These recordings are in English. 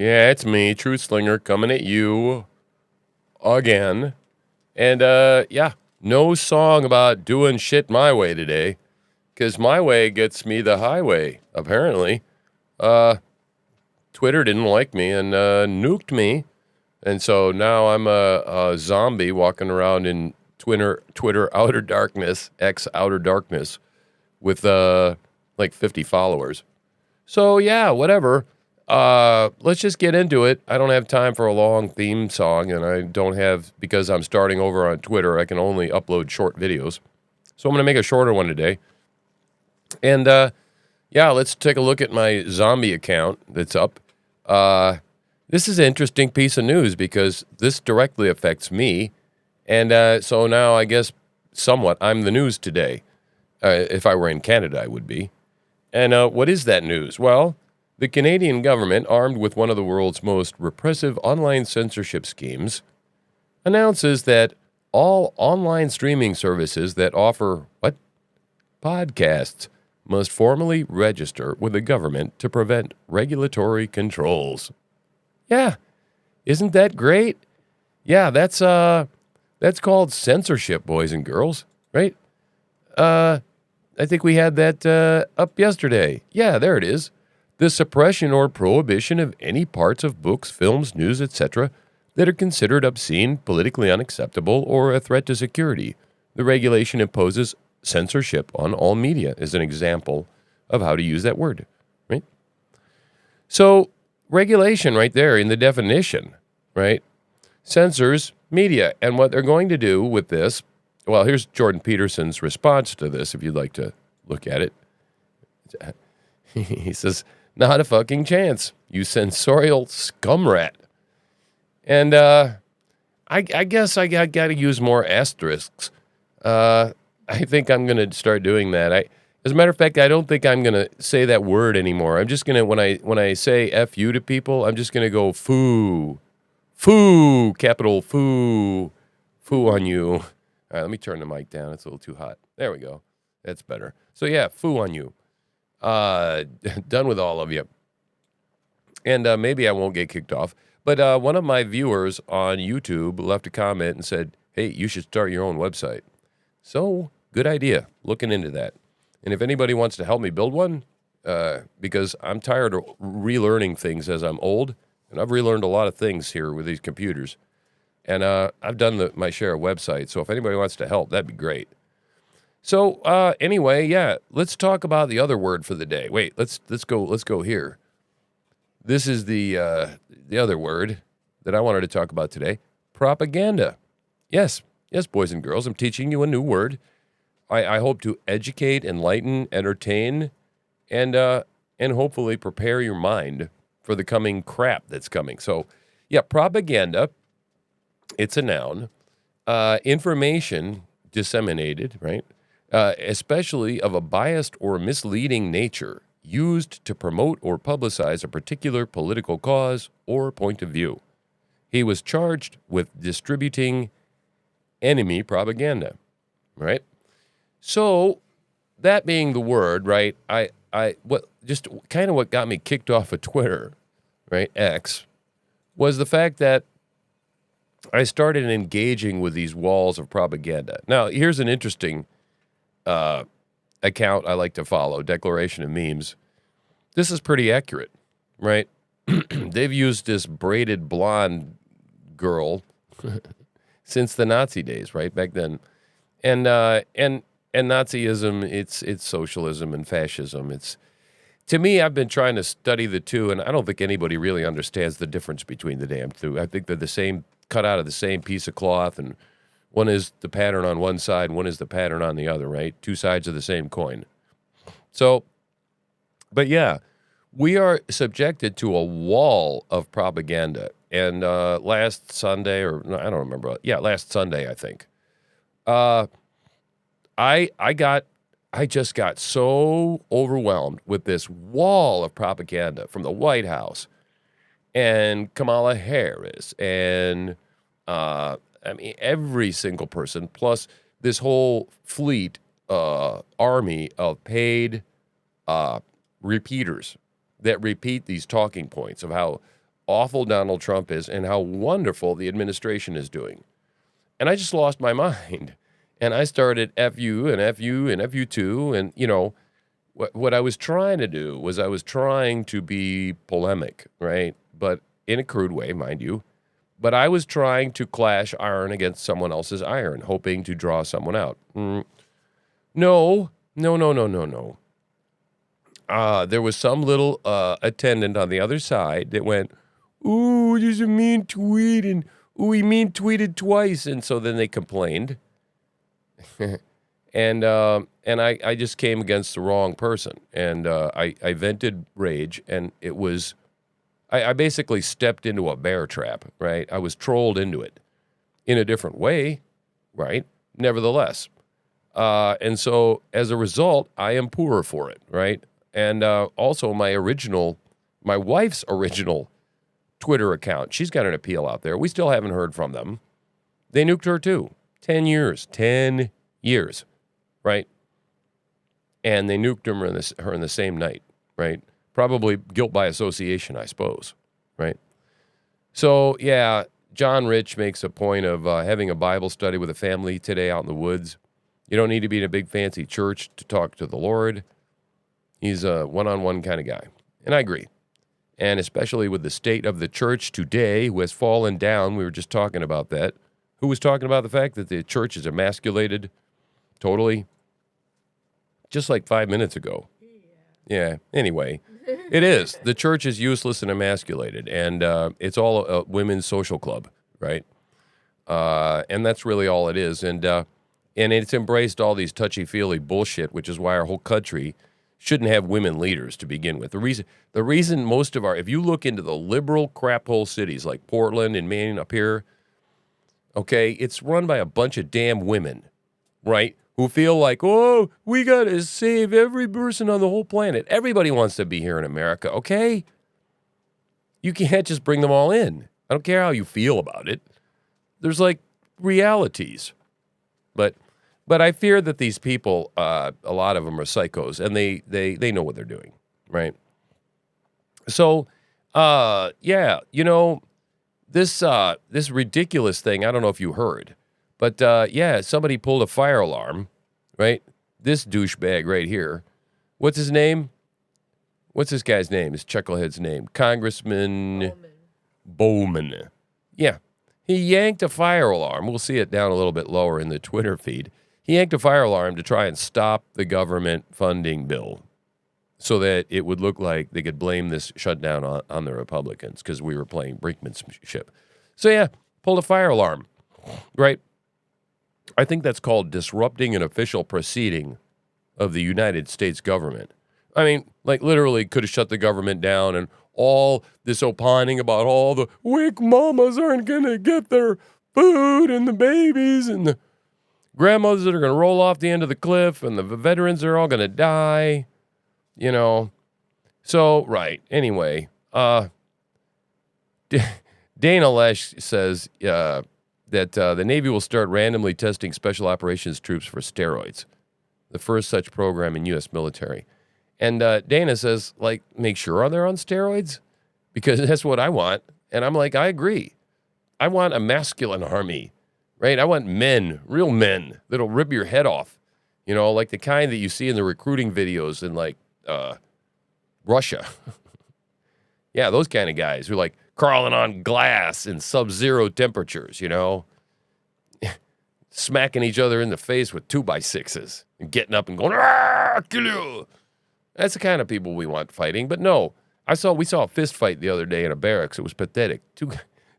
Yeah, it's me, Truth Slinger, coming at you again. And, yeah, no song about doing shit my way today, because my way gets me the highway, apparently. Twitter didn't like me and nuked me, and so now I'm a zombie walking around in Twitter outer darkness, X outer darkness, with like 50 followers. So, yeah, whatever. Let's just get into it. I don't have time for a long theme song, and I don't have, because I'm starting over on Twitter, I can only upload short videos. So I'm going to make a shorter one today. And, yeah, let's take a look at my zombie account that's up. This is an interesting piece of news because this directly affects me. And so now I guess somewhat I'm the news today. If I were in Canada, I would be. And what is that news? Well, the Canadian government, armed with one of the world's most repressive online censorship schemes, announces that all online streaming services that offer, podcasts, must formally register with the government to prevent regulatory controls. Yeah, isn't that great? Yeah, that's called censorship, boys and girls, right? I think we had that up yesterday. Yeah, there it is. The suppression or prohibition of any parts of books, films, news, etc. that are considered obscene, politically unacceptable, or a threat to security. The regulation imposes censorship on all media is an example of how to use that word, right? So regulation right there in the definition, right? Censors media. And what they're going to do with this, well, here's Jordan Peterson's response to this, if you'd like to look at it. He says, not a fucking chance, you censorial scumrat. And I guess I got to use more asterisks. I think I'm going to start doing that. As a matter of fact, I don't think I'm going to say that word anymore. I'm just going to, when I say F you to people, I'm just going to go foo. Foo, capital foo. Foo on you. All right, let me turn the mic down. It's a little too hot. There we go. That's better. So yeah, foo on you. Done with all of you. And maybe I won't get kicked off. But one of my viewers on YouTube left a comment and said, hey, you should start your own website. So, good idea. Looking into that. And if anybody wants to help me build one, because I'm tired of relearning things as I'm old, and I've relearned a lot of things here with these computers. And I've done my share of websites, so if anybody wants to help, that'd be great. So, anyway, yeah, let's talk about the other word for the day. Wait, let's go here. This is the other word that I wanted to talk about today, propaganda. Yes, boys and girls, I'm teaching you a new word. I hope to educate, enlighten, entertain, and hopefully prepare your mind for the coming crap that's coming. So, yeah, propaganda, it's a noun. Information disseminated, right? Especially of a biased or misleading nature, used to promote or publicize a particular political cause or point of view. He was charged with distributing enemy propaganda, right? So, that being the word, right, what got me kicked off of Twitter, right, X, was the fact that I started engaging with these walls of propaganda. Now, here's an interesting account I like to follow, Declaration of Memes. This is pretty accurate, right? They've used this braided blonde girl since the Nazi days, right, back then. And Nazism, it's socialism and fascism. To me, I've been trying to study the two, and I don't think anybody really understands the difference between the damn two. I think they're the same, cut out of the same piece of cloth, and one is the pattern on one side, one is the pattern on the other, right? Two sides of the same coin. So, but yeah, we are subjected to a wall of propaganda. And last Sunday, or no, I don't remember. Yeah, last Sunday, I think. I just got so overwhelmed with this wall of propaganda from the White House and Kamala Harris and every single person, plus this whole fleet army of paid repeaters that repeat these talking points of how awful Donald Trump is and how wonderful the administration is doing. And I just lost my mind. And I started F you and F you and F you too. And, you know, what I was trying to do was I was trying to be polemic, right? But in a crude way, mind you. But I was trying to clash iron against someone else's iron, hoping to draw someone out. No. There was some little attendant on the other side that went, ooh, there's a mean tweet, and ooh, he mean tweeted twice. And so then they complained. And I just came against the wrong person. And I vented rage, and it was, I basically stepped into a bear trap, right? I was trolled into it in a different way, right? Nevertheless. And so as a result, I am poorer for it, right? And also my wife's original Twitter account, she's got an appeal out there. We still haven't heard from them. They nuked her too. 10 years, right? And they nuked her in the same night, right? Probably guilt by association, I suppose, right? So, yeah, John Rich makes a point of having a Bible study with a family today out in the woods. You don't need to be in a big fancy church to talk to the Lord. He's a one-on-one kind of guy. And I agree. And especially with the state of the church today, who has fallen down. We were just talking about that. Who was talking about the fact that the church is emasculated totally? Just like 5 minutes ago. Yeah, anyway. It is. The church is useless and emasculated. And it's all a women's social club, right? And that's really all it is. And it's embraced all these touchy-feely bullshit, which is why our whole country shouldn't have women leaders to begin with. The reason most of if you look into the liberal crap hole cities like Portland and Maine up here, okay, it's run by a bunch of damn women, right? Who feel like, oh, we got to save every person on the whole planet. Everybody wants to be here in America, okay? You can't just bring them all in. I don't care how you feel about it. There's like realities. But I fear that these people, a lot of them are psychos, and they know what they're doing, right? So, yeah, you know, this ridiculous thing, I don't know if you heard, but yeah, somebody pulled a fire alarm, right? This douchebag right here. What's his name? What's this guy's name? His chucklehead's name? Congressman Bowman. Yeah. He yanked a fire alarm. We'll see it down a little bit lower in the Twitter feed. He yanked a fire alarm to try and stop the government funding bill so that it would look like they could blame this shutdown on the Republicans because we were playing brinkmanship. So, yeah, pulled a fire alarm, right? I think that's called disrupting an official proceeding of the United States government. I mean, like literally could have shut the government down and all this opining about all the weak mamas aren't going to get their food and the babies and the grandmothers that are going to roll off the end of the cliff and the veterans are all going to die, you know. So, right. Anyway, Dana Lesh says that the Navy will start randomly testing special operations troops for steroids, the first such program in U.S. military. And Dana says, like, make sure they're on steroids because that's what I want. And I'm like, I agree. I want a masculine army. Right? I want men, real men, that'll rip your head off. You know, like the kind that you see in the recruiting videos in, like, Russia. Yeah, those kind of guys who are, like, crawling on glass in sub-zero temperatures, you know? Smacking each other in the face with 2x6s and getting up and going, ah, kill you. That's the kind of people we want fighting. But no, we saw a fist fight the other day in a barracks. It was pathetic.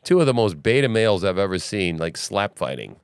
Two of the most beta males I've ever seen, like slap fighting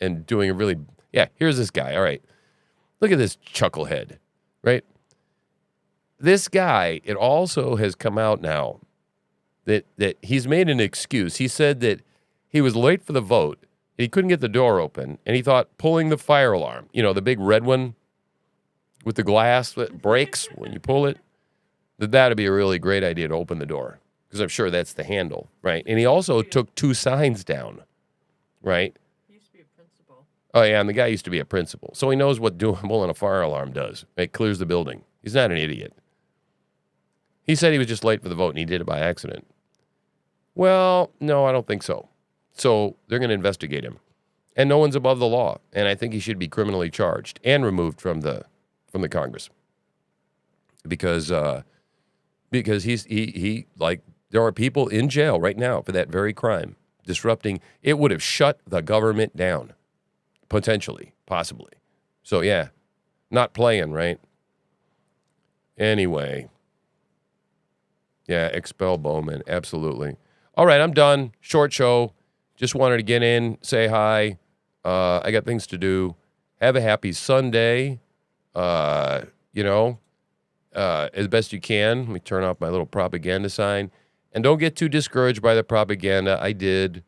and doing a really, yeah, here's this guy. All right. Look at this chucklehead, right? This guy, it also has come out now that he's made an excuse. He said that he was late for the vote. He couldn't get the door open, and he thought pulling the fire alarm, you know, the big red one with the glass that breaks when you pull it, that would be a really great idea to open the door. Because I'm sure that's the handle, right? And he also took 2 signs down, right? He used to be a principal. Oh, yeah, and the guy used to be a principal. So he knows what pulling a fire alarm does. It clears the building. He's not an idiot. He said he was just late for the vote, and he did it by accident. Well, no, I don't think so. So they're going to investigate him. And no one's above the law. And I think he should be criminally charged and removed from the Congress. Because he like, there are people in jail right now for that very crime. Disrupting, it would have shut the government down. Potentially, possibly. So yeah, not playing, right? Anyway. Yeah, expel Bowman, absolutely. All right, I'm done. Short show. Just wanted to get in, say hi. I got things to do. Have a happy Sunday. As best you can. Let me turn off my little propaganda sign. And don't get too discouraged by the propaganda. I did.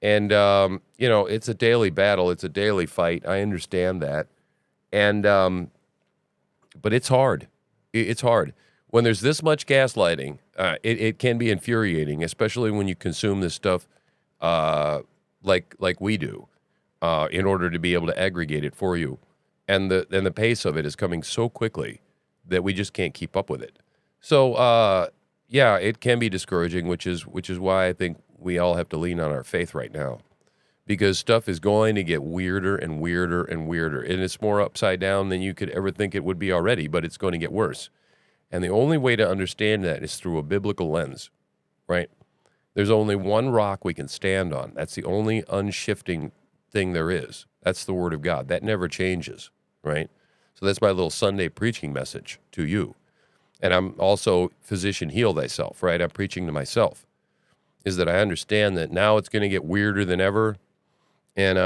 And, it's a daily battle. It's a daily fight. I understand that. And, but it's hard. It's hard. When there's this much gaslighting, it can be infuriating, especially when you consume this stuff like we do, in order to be able to aggregate it for you. And the pace of it is coming so quickly that we just can't keep up with it. So, it can be discouraging, which is why I think we all have to lean on our faith right now. Because stuff is going to get weirder and weirder and weirder. And it's more upside down than you could ever think it would be already, but it's going to get worse. And the only way to understand that is through a biblical lens, right? There's only one rock we can stand on. That's the only unshifting thing there is. That's the Word of God. That never changes, right? So that's my little Sunday preaching message to you. And I'm also, physician, heal thyself, right? I'm preaching to myself, is that I understand that now it's going to get weirder than ever. And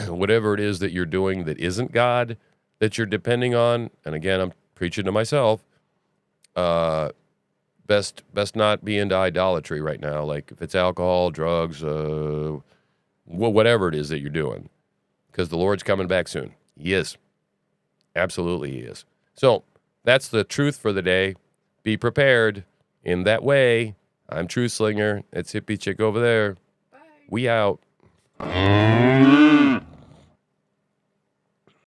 whatever it is that you're doing that isn't God, that you're depending on, and again, I'm preaching to myself, best not be into idolatry right now. Like if it's alcohol, drugs, whatever it is that you're doing, because the Lord's coming back soon. He is. Absolutely he is. So that's the truth for the day. Be prepared in that way. I'm Truth Slinger. It's Hippie Chick over there. Bye. We out.